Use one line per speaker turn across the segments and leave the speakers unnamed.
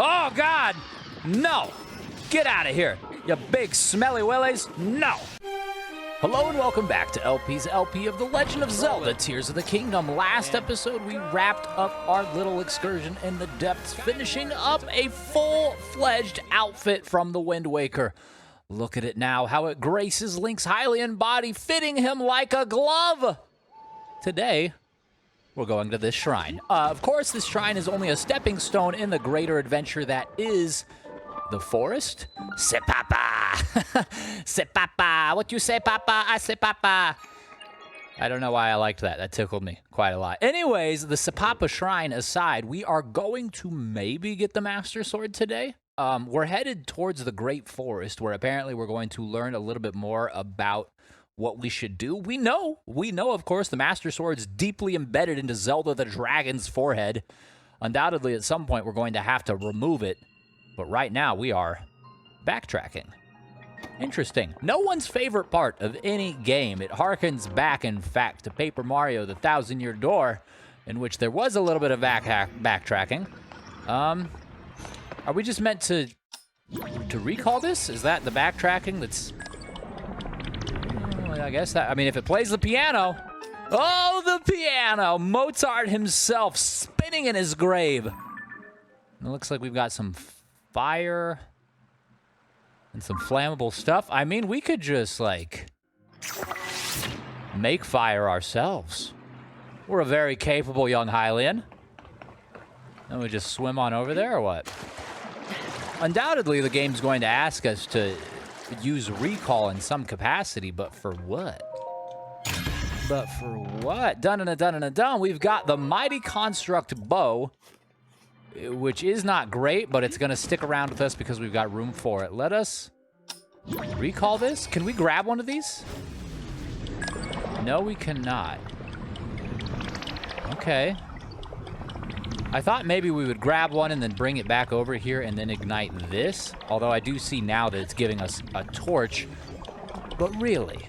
Oh, God! No! Get out of here, you big smelly willies! No! Hello and welcome back to LP's LP of The Legend of Zelda Tears of the Kingdom. Last episode, we wrapped up our little excursion in the depths, finishing up a full-fledged outfit from the Wind Waker. Look at it now, how it graces Link's Hylian body, fitting him like a glove! Today, we're going to this shrine. Of course, this shrine is only a stepping stone in the greater adventure that is the forest. Say papa! Say papa! What you say, papa? I say papa! I don't know why I liked that. That tickled me quite a lot. Anyways, the Sepapa Shrine aside, we are going to maybe get the Master Sword today. We're headed towards the Great Forest, where apparently we're going to learn a little bit more about what we should do. We know, of course, the Master Sword's deeply embedded into Zelda the Dragon's forehead. Undoubtedly, at some point, we're going to have to remove it. But right now, we are backtracking. Interesting. No one's favorite part of any game. It harkens back, in fact, to Paper Mario: The Thousand-Year Door, in which there was a little bit of backtracking. Are we just meant to recall this? Is that the backtracking that's... I guess that... I mean, if it plays the piano... Oh, the piano! Mozart himself spinning in his grave. It looks like we've got some fire and some flammable stuff. I mean, we could just, like, make fire ourselves. We're a very capable young Hylian. And we just swim on over there, or what? Undoubtedly, the game's going to ask us to use recall in some capacity, but for what? But for what? Dun-dun-dun-dun-dun. We've got the Mighty Construct Bow, which is not great, but it's going to stick around with us because we've got room for it. Let us recall this. Can we grab one of these? No, we cannot. Okay. I thought maybe we would grab one and then bring it back over here and then ignite this. Although I do see now that it's giving us a torch. But really,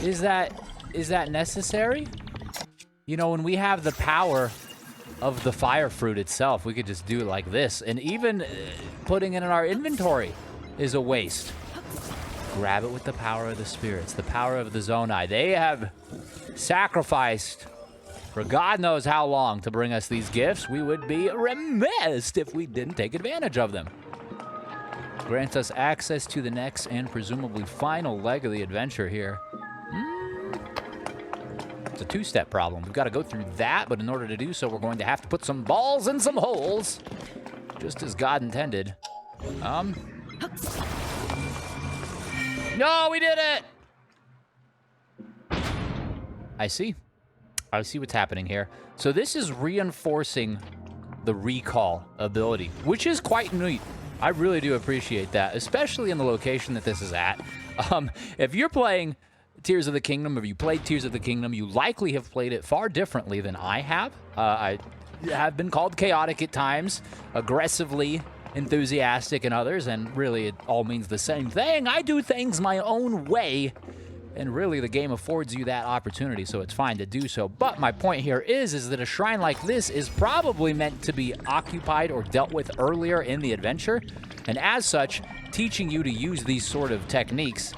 is that necessary? You know, when we have the power of the fire fruit itself, we could just do it like this. And even putting it in our inventory is a waste. Grab it with the power of the spirits, the power of the Zonai. They have sacrificed for God knows how long to bring us these gifts. We would be remiss if we didn't take advantage of them. Grants us access to the next and presumably final leg of the adventure here. It's a two-step problem. We've got to go through that, but in order to do so, we're going to have to put some balls in some holes, just as God intended. No, we did it! I see what's happening here. So this is reinforcing the recall ability, which is quite neat. I really do appreciate that, especially in the location that this is at. If you're playing Tears of the Kingdom, if you played Tears of the Kingdom, you likely have played it far differently than I have. I have been called chaotic at times, aggressively enthusiastic in others, and really it all means the same thing. I do things my own way. And really, the game affords you that opportunity, so it's fine to do so. But my point here is that a shrine like this is probably meant to be occupied or dealt with earlier in the adventure. And as such, teaching you to use these sort of techniques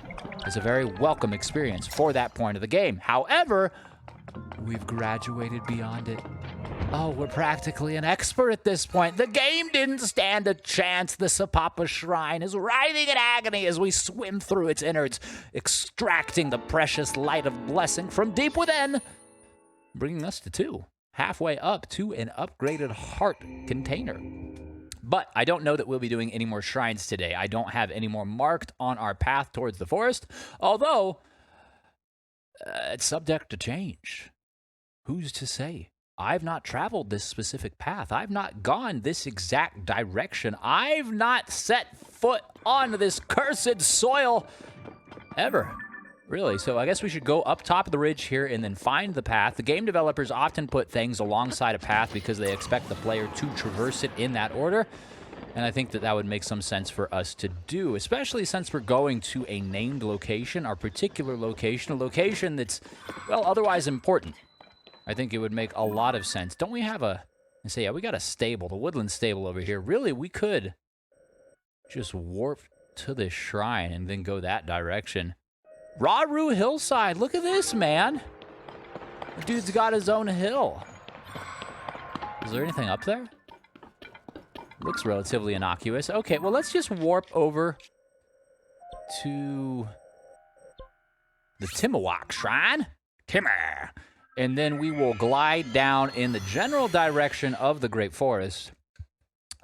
is a very welcome experience for that point of the game. However, we've graduated beyond it. Oh, we're practically an expert at this point. The game didn't stand a chance. The Sepapa Shrine is writhing in agony as we swim through its innards, extracting the precious light of blessing from deep within, bringing us to 2, halfway up to an upgraded heart container. But I don't know that we'll be doing any more shrines today. I don't have any more marked on our path towards the forest, although it's subject to change. Who's to say? I've not traveled this specific path. I've not gone this exact direction. I've not set foot on this cursed soil ever, really. So I guess we should go up top of the ridge here and then find the path. The game developers often put things alongside a path because they expect the player to traverse it in that order. And I think that that would make some sense for us to do, especially since we're going to a named location, our particular location, a location that's, well, otherwise important. I think it would make a lot of sense. Don't we have a And say, yeah, we got a stable, the woodland stable over here. Really, we could just warp to this shrine and then go that direction. Raru Hillside, look at this, man. The dude's got his own hill. Is there anything up there? Looks relatively innocuous. Okay, well, let's just warp over to the Timmawok Shrine. Timmer. And then we will glide down in the general direction of the Great Forest.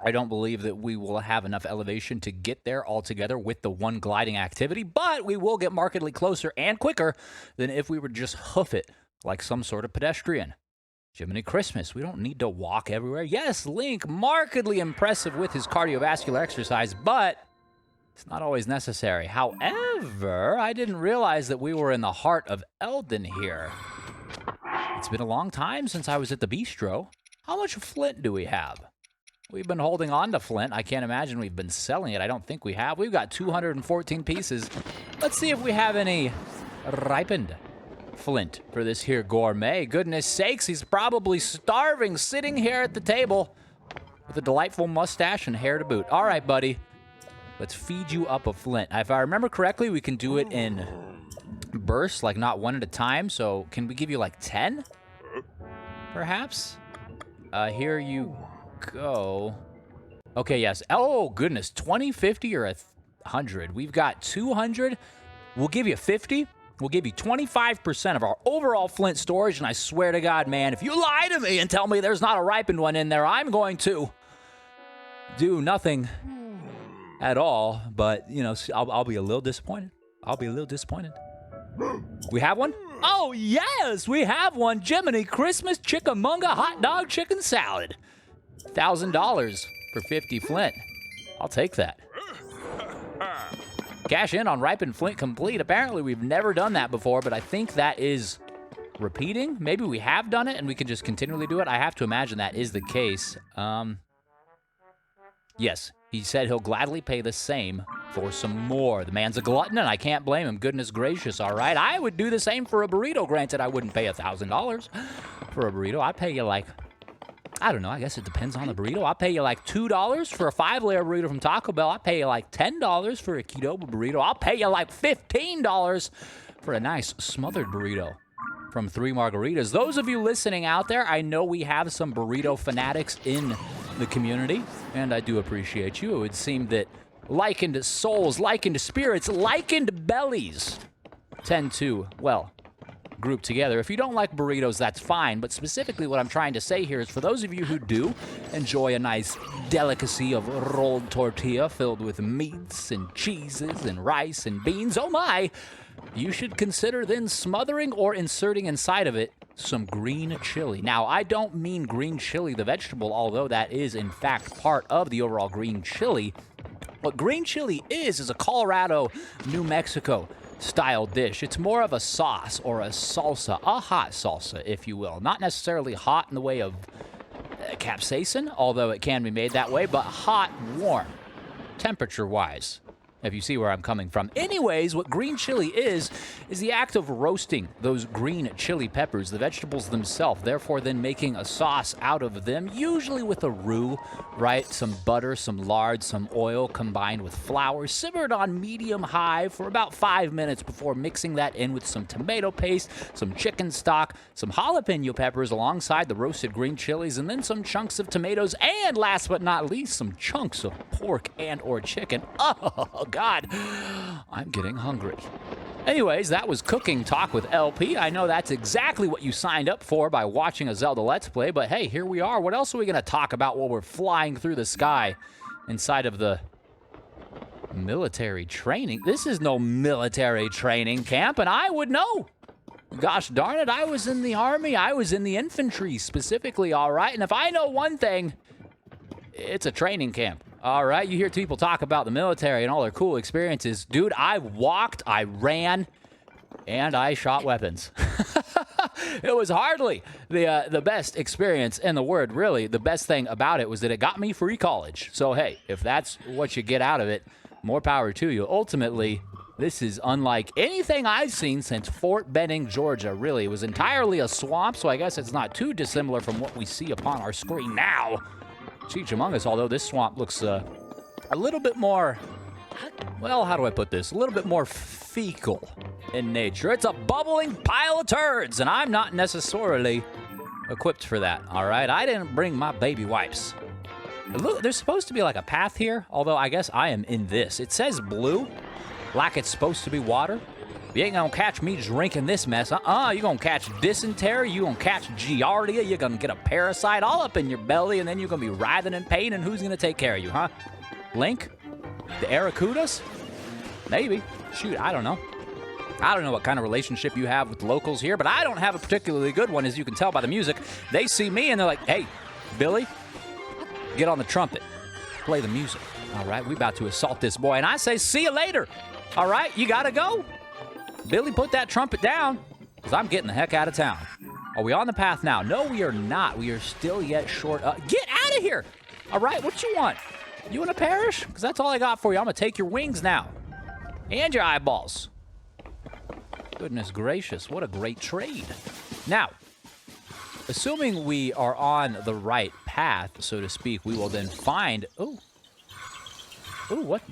I don't believe that we will have enough elevation to get there altogether with the one gliding activity, but we will get markedly closer and quicker than if we were just hoof it like some sort of pedestrian. Jiminy Christmas, we don't need to walk everywhere. Yes, Link, markedly impressive with his cardiovascular exercise, but it's not always necessary. However, I didn't realize that we were in the heart of Elden here. It's been a long time since I was at the bistro. How much flint do we have? We've been holding on to flint. I can't imagine we've been selling it. I don't think we have. We've got 214 pieces. Let's see if we have any ripened flint for this here gourmet. Goodness sakes, he's probably starving sitting here at the table with a delightful mustache and hair to boot. All right, buddy. Let's feed you up a flint. If I remember correctly, we can do it in bursts, like not one at a time. So can we give you like 10? Perhaps? Here you go. Okay, yes. Oh, goodness. 20, 50, or 100. We've got 200. We'll give you 50. We'll give you 25% of our overall flint storage. And I swear to God, man, if you lie to me and tell me there's not a ripened one in there, I'm going to do nothing at all. But, you know, I'll be a little disappointed. I'll be a little disappointed. We have one? Oh, yes, we have one. Jiminy Christmas Chickamauga hot dog chicken salad. $1,000 for 50 flint. I'll take that. Cash in on ripened flint complete. Apparently, we've never done that before, but I think that is repeating. Maybe we have done it and we can just continually do it. I have to imagine that is the case. Yes, he said he'll gladly pay the same for some more. The man's a glutton, and I can't blame him. Goodness gracious, all right? I would do the same for a burrito. Granted, I wouldn't pay $1,000 for a burrito. I'd pay you like, I don't know, I guess it depends on the burrito. I'll pay you like $2 for a 5-layer burrito from Taco Bell. I'll pay you like $10 for a Qdoba burrito. I'll pay you like $15 for a nice smothered burrito from 3 Margaritas. Those of you listening out there, I know we have some burrito fanatics in the community, and I do appreciate you. It would seem that likened souls, likened spirits, likened bellies tend to, well, group together. If you don't like burritos, that's fine, but specifically what I'm trying to say here is for those of you who do enjoy a nice delicacy of rolled tortilla filled with meats and cheeses and rice and beans, oh my, you should consider then smothering or inserting inside of it some green chili. Now, I don't mean green chili, the vegetable, although that is in fact part of the overall green chili. What green chili is a Colorado, New Mexico style dish. It's more of a sauce or a salsa, a hot salsa, if you will. Not necessarily hot in the way of capsaicin, although it can be made that way, but hot, warm, temperature-wise, if you see where I'm coming from. Anyways, what green chili is the act of roasting those green chili peppers, the vegetables themselves, therefore then making a sauce out of them, usually with a roux, right? Some butter, some lard, some oil combined with flour, simmered on medium-high for about 5 minutes before mixing that in with some tomato paste, some chicken stock, some jalapeno peppers alongside the roasted green chilies, and then some chunks of tomatoes, and last but not least, some chunks of pork and or chicken. Oh, God, I'm getting hungry. Anyways, that was Cooking Talk with LP. I know that's exactly what you signed up for by watching a Zelda Let's Play, but hey, here we are. What else are we going to talk about while we're flying through the sky inside of the military training? This is no military training camp, and I would know. Gosh darn it, I was in the Army. I was in the infantry specifically, all right? And if I know one thing, it's a training camp. All right, you hear people talk about the military and all their cool experiences. Dude, I walked, I ran, and I shot weapons. It was hardly the best experience in the world, really. The best thing about it was that it got me free college. So, hey, if that's what you get out of it, more power to you. Ultimately, This is unlike anything I've seen since Fort Benning, Georgia, really. It was entirely a swamp, so I guess it's not too dissimilar from what we see upon our screen now. Cheech among us, although this swamp looks a little bit more, well, how do I put this? A little bit more fecal in nature. It's a bubbling pile of turds, and I'm not necessarily equipped for that, all right? I didn't bring my baby wipes. Look, there's supposed to be like a path here, although I guess I am in this. It says blue, like it's supposed to be water. You ain't gonna catch me drinking this mess. You're gonna catch dysentery, you're gonna catch giardia, you're gonna get a parasite all up in your belly, and then you're gonna be writhing in pain, and who's gonna take care of you, huh? Link? The Aracudas? Maybe. Shoot, I don't know. I don't know what kind of relationship you have with the locals here, but I don't have a particularly good one, as you can tell by the music. They see me, and they're like, hey, Billy, get on the trumpet. Play the music. All right, we about to assault this boy. And I say, see you later. All right, you got to go. Billy, put that trumpet down, because I'm getting the heck out of town. Are we on the path now? No, we are not. We are still yet short. Get out of here. All right, what you want? You want to perish? Because that's all I got for you. I'm going to take your wings now. And your eyeballs. Goodness gracious, what a great trade. Now, assuming we are on the right path, so to speak, we will then find... Ooh, what?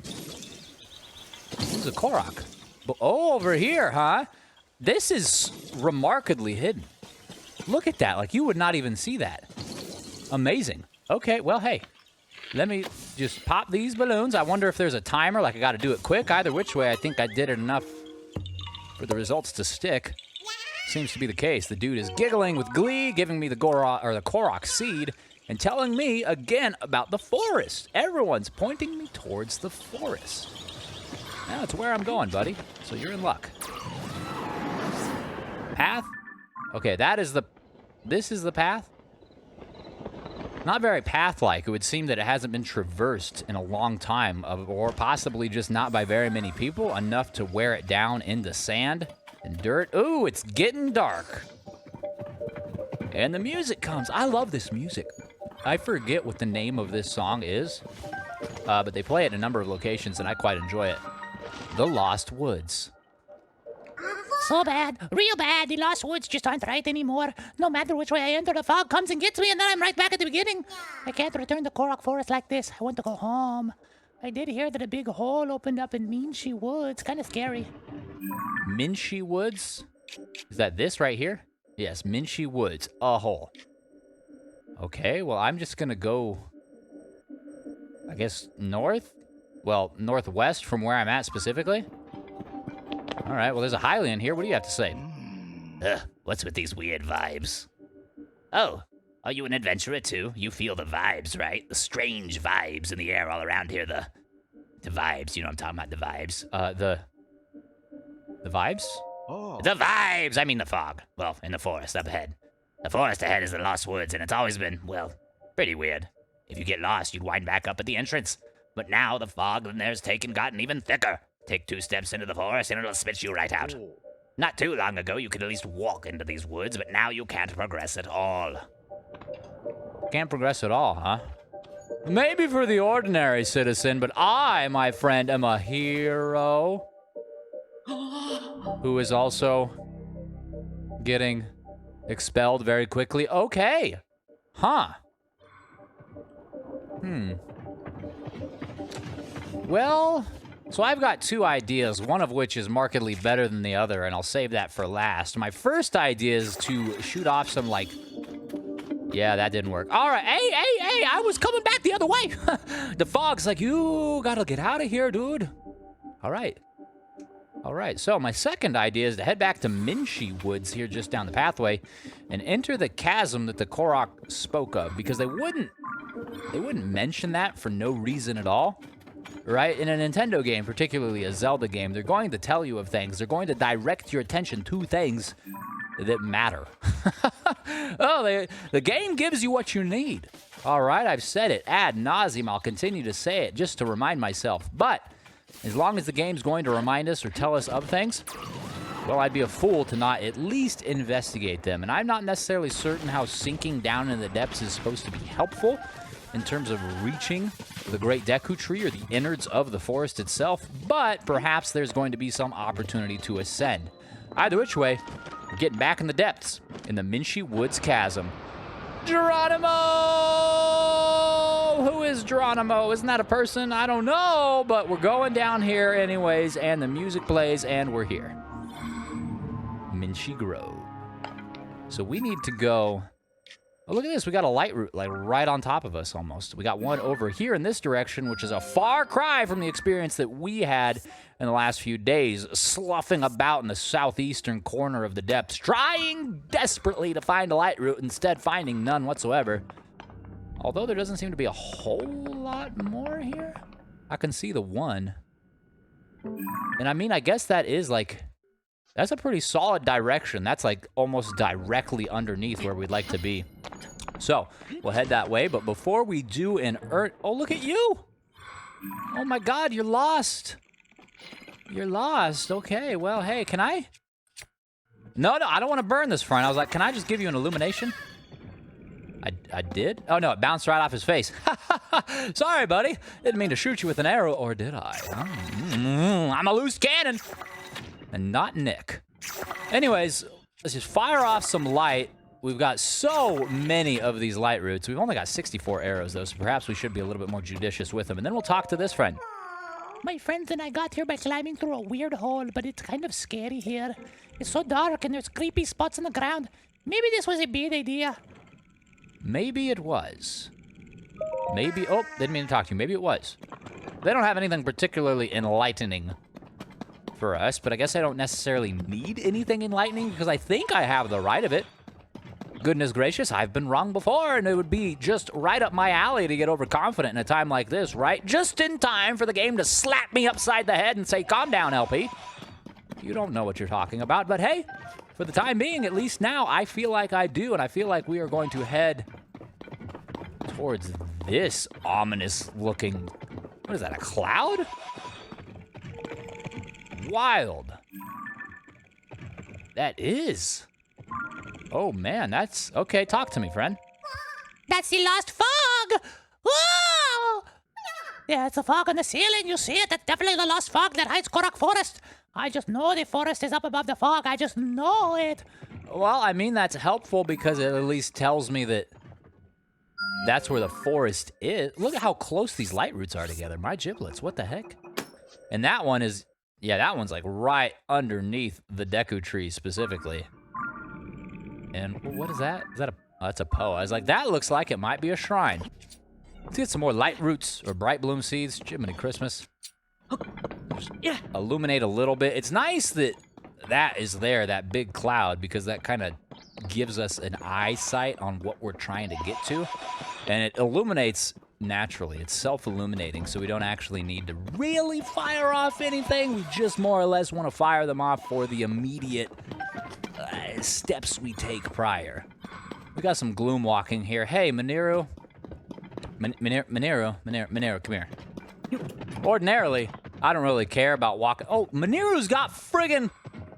Who's a Korok? Oh, over here, huh? This is remarkably hidden. Look at that. Like, you would not even see that. Amazing. Okay, well, hey. Let me just pop these balloons. I wonder if there's a timer, like I got to do it quick. Either which way, I think I did it enough for the results to stick. Seems to be the case. The dude is giggling with glee, giving me the Korok seed, and telling me again about the forest. Everyone's pointing me towards the forest. Now it's where I'm going, buddy. So you're in luck. Path? Okay, this is the path? Not very path-like. It would seem that it hasn't been traversed in a long time, or possibly just not by very many people, enough to wear it down into sand and dirt. Ooh, it's getting dark. And the music comes. I love this music. I forget what the name of this song is, but they play it in a number of locations, and I quite enjoy it. The Lost Woods.
So bad, real bad. The Lost Woods just aren't right anymore. No matter which way I enter, the fog comes and gets me, and then I'm right back at the beginning. I can't return to Korok Forest like this. I want to go home. I did hear that a big hole opened up in Minshi Woods. Kind of scary.
Minshi Woods? Is that this right here? Yes, Minshi Woods. A hole. Okay, well, I'm just going to go, I guess, north? Well, northwest from where I'm at specifically. All right, well, there's a Hylian here. What do you have to say?
What's with these weird vibes? Oh, are you an adventurer too? You feel the vibes, right? The strange vibes in the air all around here. The vibes, you know what I'm talking about, the vibes.
The vibes?
Oh. The vibes! I mean the fog. Well, in the forest up ahead. The forest ahead is the Lost Woods, and it's always been, well, pretty weird. If you get lost, you'd wind back up at the entrance. But now the fog in there's gotten even thicker. Take 2 steps into the forest and it'll spit you right out. Not too long ago, you could at least walk into these woods, but now you can't progress at all.
Can't progress at all, huh? Maybe for the ordinary citizen, but I, my friend, am a hero who is also getting expelled very quickly. Okay. Huh. Well, so I've got 2 ideas, one of which is markedly better than the other, and I'll save that for last. My first idea is to shoot off some, like... Yeah, that didn't work. All right, hey, I was coming back the other way. The fog's like, you gotta get out of here, dude. All right, so my second idea is to head back to Minshi Woods here just down the pathway and enter the chasm that the Korok spoke of, because they wouldn't mention that for no reason at all. Right? In a Nintendo game, particularly a Zelda game, they're going to tell you of things. They're going to direct your attention to things that matter. The game gives you what you need. All right, I've said it ad nauseum. I'll continue to say it just to remind myself. But as long as the game's going to remind us or tell us of things, well, I'd be a fool to not at least investigate them. And I'm not necessarily certain how sinking down in the depths is supposed to be helpful in terms of reaching the Great Deku Tree or the innards of the forest itself, but perhaps there's going to be some opportunity to ascend. Either which way, we're getting back in the depths, in the Minchi Woods Chasm. Geronimo! Who is Geronimo? Isn't that a person? I don't know, but we're going down here anyways, and the music plays, and we're here. Minchi Grove. So we need to go... Oh, look at this. We got a light route, like, right on top of us, almost. We got one over here in this direction, which is a far cry from the experience that we had in the last few days, sloughing about in the southeastern corner of the depths, trying desperately to find a light route, instead finding none whatsoever. Although there doesn't seem to be a whole lot more here. I can see the one. And I mean, I guess that is, like... That's a pretty solid direction. That's like almost directly underneath where we'd like to be. So we'll head that way. But before we do oh, look at you. Oh my God, you're lost. You're lost. Okay, well, hey, can I? No, I don't want to burn this front. I was like, can I just give you an illumination? I did? Oh no, it bounced right off his face. Sorry, buddy. Didn't mean to shoot you with an arrow, or did I? I'm a loose cannon. And not Nick. Anyways, let's just fire off some light. We've got so many of these light routes. We've only got 64 arrows, though, so perhaps we should be a little bit more judicious with them. And then we'll talk to this friend.
My friends and I got here by climbing through a weird hole, but it's kind of scary here. It's so dark and there's creepy spots on the ground. Maybe this was a bad idea.
Maybe it was. Maybe... Oh, didn't mean to talk to you. Maybe it was. They don't have anything particularly enlightening for us, but I guess I don't necessarily need anything enlightening because I think I have the right of it. Goodness gracious, I've been wrong before, and it would be just right up my alley to get overconfident in a time like this, right? Just in time for the game to slap me upside the head and say, calm down, LP. You don't know what you're talking about, but hey, for the time being, at least now, I feel like I do, and I feel like we are going to head towards this ominous-looking... What is that, a cloud? Wild. That is. Oh, man, that's... Okay, talk to me, friend.
That's the lost fog! Whoa! Yeah, it's a fog on the ceiling. You see it? That's definitely the lost fog that hides Korok Forest. I just know the forest is up above the fog. I just know it.
Well, I mean, that's helpful because it at least tells me that that's where the forest is. Look at how close these light routes are together. My giblets, what the heck? And that one is... Yeah, that one's like right underneath the Deku Tree specifically. And what is that? Is that a... Oh, that's a Poe. I was like, that looks like it might be a shrine. Let's get some more light roots or bright bloom seeds. Jiminy Christmas. Just illuminate a little bit. It's nice that that is there, that big cloud, because that kind of gives us an eyesight on what we're trying to get to. And it illuminates naturally. It's self-illuminating, so we don't actually need to really fire off anything. We just more or less want to fire them off for the immediate steps we take prior. We got some gloom walking here. Hey, Mineru. Mineru, come here. Ordinarily, I don't really care about walking. Oh, Mineru's got friggin'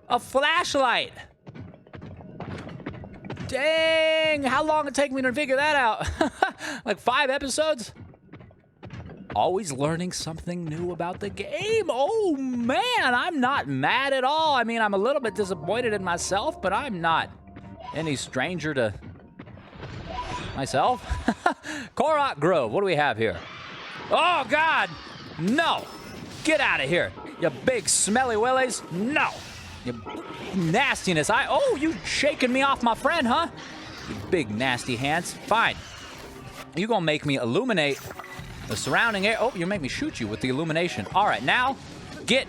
a flashlight. Dang, how long did it take me to figure that out? Like 5 episodes? Always learning something new about the game. Oh, man, I'm not mad at all. I mean, I'm a little bit disappointed in myself, but I'm not any stranger to myself. Korok Grove, what do we have here? Oh, God, no. Get out of here, you big smelly willies. No. You nastiness. Oh, you shaking me off my friend, huh? You big nasty hands. Fine. You gonna make me illuminate the surrounding area. Oh, you make me shoot you with the illumination. All right, now, get.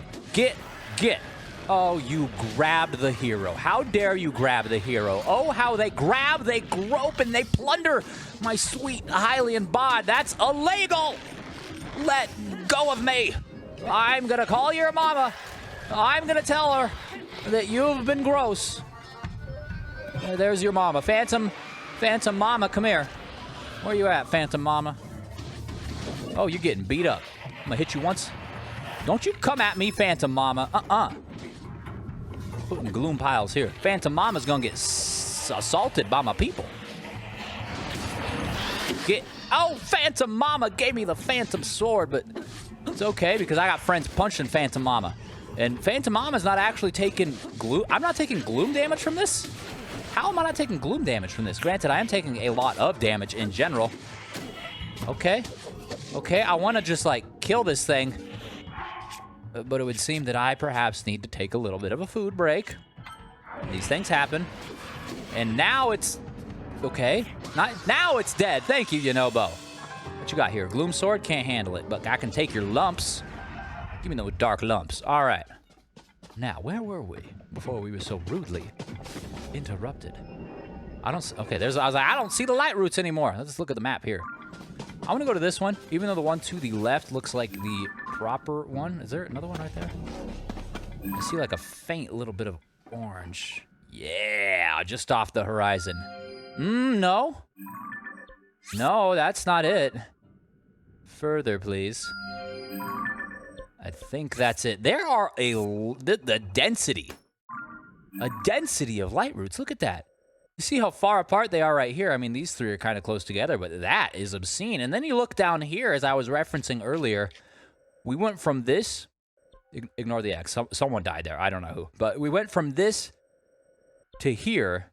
Oh, you grabbed the hero. How dare you grab the hero? Oh, how they grab, they grope, and they plunder my sweet Hylian bod. That's illegal. Let go of me. I'm gonna call your mama. I'm gonna tell her that you've been gross. There's your mama. Phantom Mama, come here. Where you at, Phantom Mama? Oh, you're getting beat up. I'm gonna hit you once. Don't you come at me, Phantom Mama. Putting gloom piles here. Phantom Mama's gonna get assaulted by my people. Oh, Phantom Mama gave me the Phantom Sword, but it's okay because I got friends punching Phantom Mama. And Phantom Mama's not actually taking gloom. I'm not taking gloom damage from this? How am I not taking gloom damage from this? Granted, I am taking a lot of damage in general. Okay. Okay, I want to just, like, kill this thing. But it would seem that I perhaps need to take a little bit of a food break. These things happen. And now it's... Okay. Now it's dead. Thank you, Yonobo. What you got here? Gloom Sword? Can't handle it, but I can take your lumps. Give me those dark lumps. All right. Now, where were we before we were so rudely interrupted? I don't... Okay, I was like, I don't see the light roots anymore. Let's look at the map here. I want to go to this one, even though the one to the left looks like the proper one. Is there another one right there? I see like a faint little bit of orange. Yeah, just off the horizon. No. No, that's not it. Further, please. I think that's it. There are the density. A density of light roots. Look at that. You see how far apart they are right here? I mean, these three are kind of close together, but that is obscene. And then you look down here, as I was referencing earlier, we went from this... Ignore the X. Someone died there. I don't know who. But we went from this to here.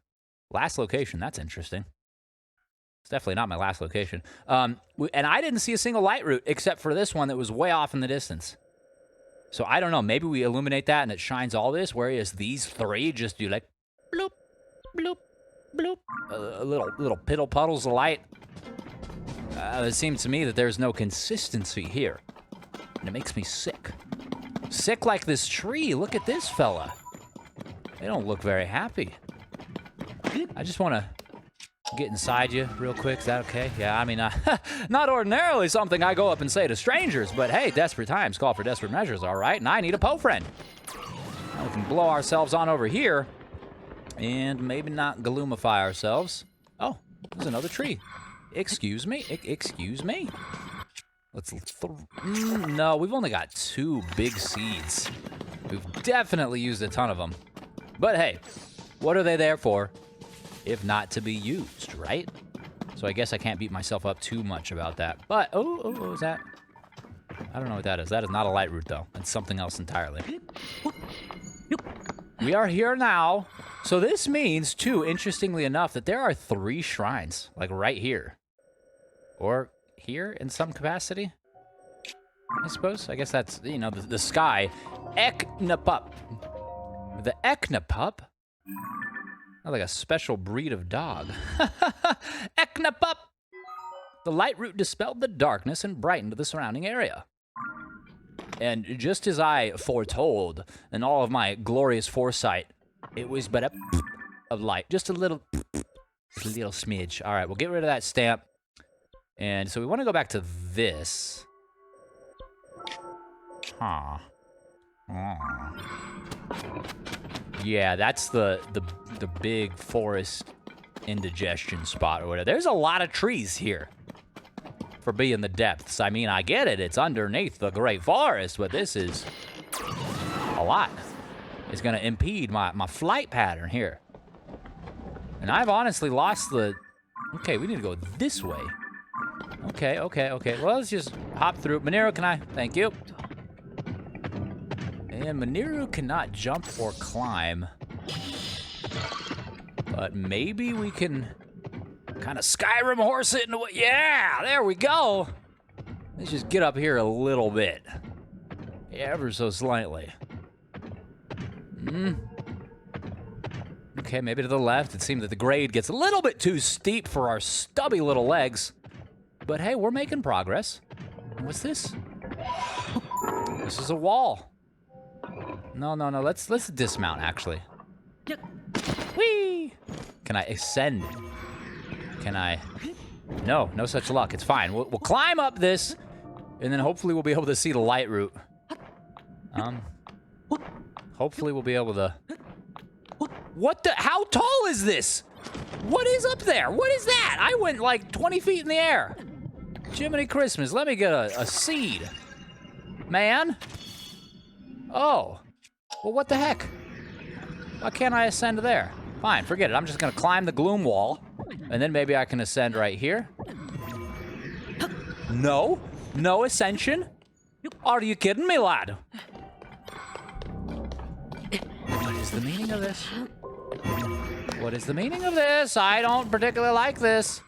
Last location. That's interesting. It's definitely not my last location. And I didn't see a single light root except for this one that was way off in the distance. So I don't know. Maybe we illuminate that and it shines all this, whereas these three just do like bloop, bloop, bloop. Little piddle puddles of light. It seems to me that there's no consistency here. And it makes me sick. Sick like this tree. Look at this fella. They don't look very happy. I just want to get inside you real quick. Is that okay? Yeah, I mean, not ordinarily something I go up and say to strangers, but hey, desperate times call for desperate measures, all right? And I need a Poe friend. Now we can blow ourselves on over here and maybe not gloomify ourselves. Oh, there's another tree. Excuse me? Excuse me? No, we've only got 2 big seeds. We've definitely used a ton of them. But hey, what are they there for if not to be used, right? So I guess I can't beat myself up too much about that. But, oh, is that? I don't know what that is. That is not a light root, though. It's something else entirely. We are here now. So this means, too, interestingly enough, that there are 3 shrines, like right here. Or here in some capacity, I suppose. I guess that's, you know, the sky. Eknapup. The Eknapup? Like a special breed of dog. Eknapup! The light root dispelled the darkness and brightened the surrounding area. And just as I foretold in all of my glorious foresight, it was but a of light. Just a little smidge. All right, we'll get rid of that stamp. And so we want to go back to this. Huh. Yeah, that's the big forest indigestion spot or whatever. There's a lot of trees here for being the depths. I mean, I get it. It's underneath the great forest, but this is a lot. It's going to impede my flight pattern here. And I've honestly lost the... Okay, we need to go this way. Okay. Well, let's just hop through. Mineru, can I? Thank you. And Mineru cannot jump or climb. But maybe we can kind of Skyrim horse it into what... Yeah, there we go. Let's just get up here a little bit. Ever so slightly. Okay, maybe to the left. It seems that the grade gets a little bit too steep for our stubby little legs. But hey, we're making progress. What's this? This is a wall. No. Let's dismount, actually. Whee! Can I ascend? Can I? No such luck. It's fine. We'll climb up this, and then hopefully we'll be able to see the light root. Hopefully we'll be able to... What the... How tall is this? What is up there? What is that? I went like 20 feet in the air. Jiminy Christmas, let me get a seed. Man. Oh. Well, what the heck? Why can't I ascend there? Fine, forget it. I'm just going to climb the gloom wall, and then maybe I can ascend right here. No? No ascension? Are you kidding me, lad? What is the meaning of this? What is the meaning of this? I don't particularly like this.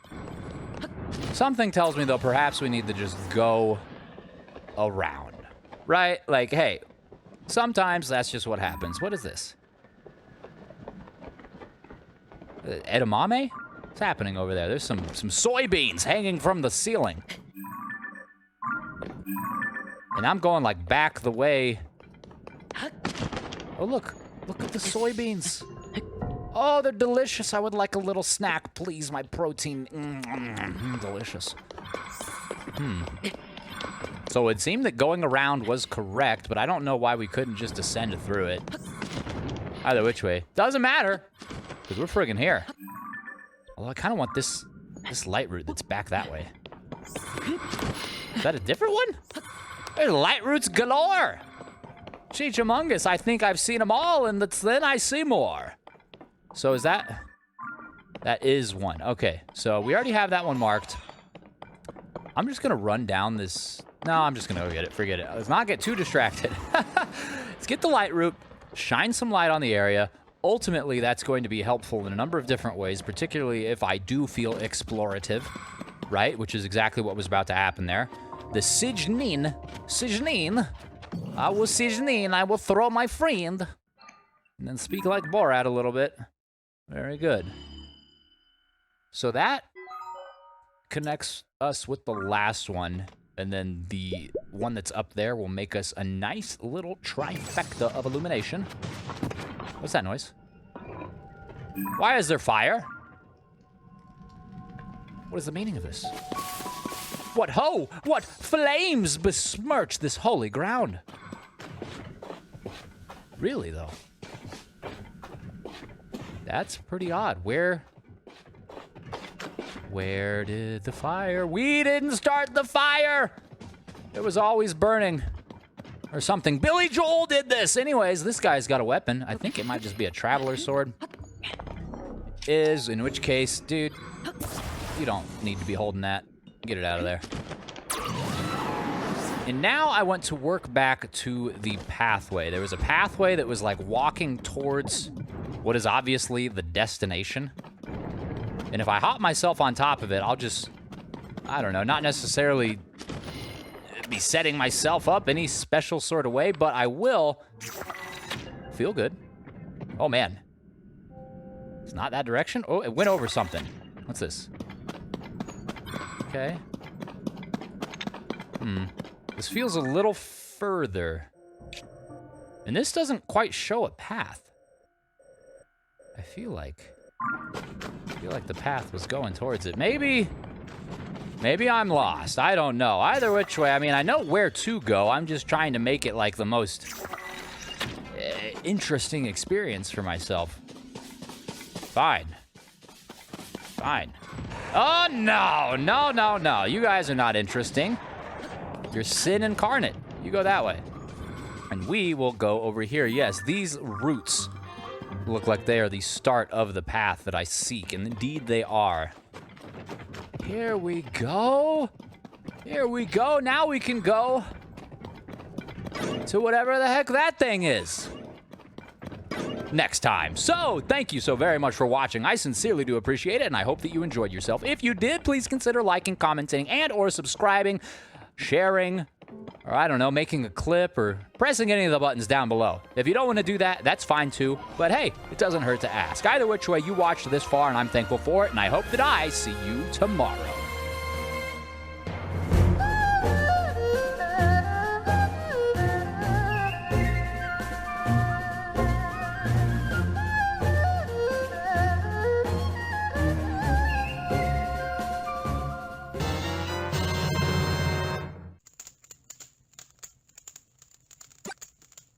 Something tells me, though, perhaps we need to just go around. Right? Like, hey, sometimes that's just what happens. What is this? Edamame? What's happening over there? There's some soybeans hanging from the ceiling. And I'm going, like, back the way. Oh, look. Look at the soybeans. Oh, they're delicious. I would like a little snack, please. My protein. Delicious. So it seemed that going around was correct, but I don't know why we couldn't just ascend through it. Either which way. Doesn't matter, because we're friggin' here. Although I kind of want this light route that's back that way. Is that a different one? There's light routes galore. Cheechamungus, I think I've seen them all, and then I see more. So is that... That is one. Okay, so we already have that one marked. I'm just going to run down this... No, I'm just going to go get it. Forget it. Let's not get too distracted. Let's get the light route, shine some light on the area. Ultimately, that's going to be helpful in a number of different ways, particularly if I do feel explorative, right? Which is exactly what was about to happen there. The Sijnin, I will Sijnin, I will throw my friend. And then speak like Borat a little bit. Very good. So that connects us with the last one. And then the one that's up there will make us a nice little trifecta of illumination. What's that noise? Why is there fire? What is the meaning of this? What ho! What flames besmirch this holy ground? Really, though? That's pretty odd. Where did the fire? We didn't start the fire! It was always burning. Or something. Billy Joel did this! Anyways, this guy's got a weapon. I think it might just be a traveler sword. In which case, dude, you don't need to be holding that. Get it out of there. And now I want to work back to the pathway. There was a pathway that was like walking towards what is obviously the destination. And if I hop myself on top of it, I'll just, I don't know, not necessarily be setting myself up any special sort of way, but I will feel good. Oh, man. It's not that direction. Oh, it went over something. What's this? Okay. This feels a little further. And this doesn't quite show a path. I feel like the path was going towards it. Maybe I'm lost. I don't know. Either which way, I mean, I know where to go. I'm just trying to make it like the most interesting experience for myself. Fine. Oh, no. You guys are not interesting. You're sin incarnate. You go that way. And we will go over here. Yes, these roots look like they are the start of the path that I seek. And indeed they are. Here we go. Now we can go to whatever the heck that thing is. Next time. So, thank you so very much for watching. I sincerely do appreciate it, and I hope that you enjoyed yourself. If you did, please consider liking, commenting, and or subscribing, sharing, or I don't know, making a clip, or pressing any of the buttons down below. If you don't want to do that, that's fine too, but hey, it doesn't hurt to ask. Either which way, you watched this far, and I'm thankful for it, and I hope that I see you tomorrow.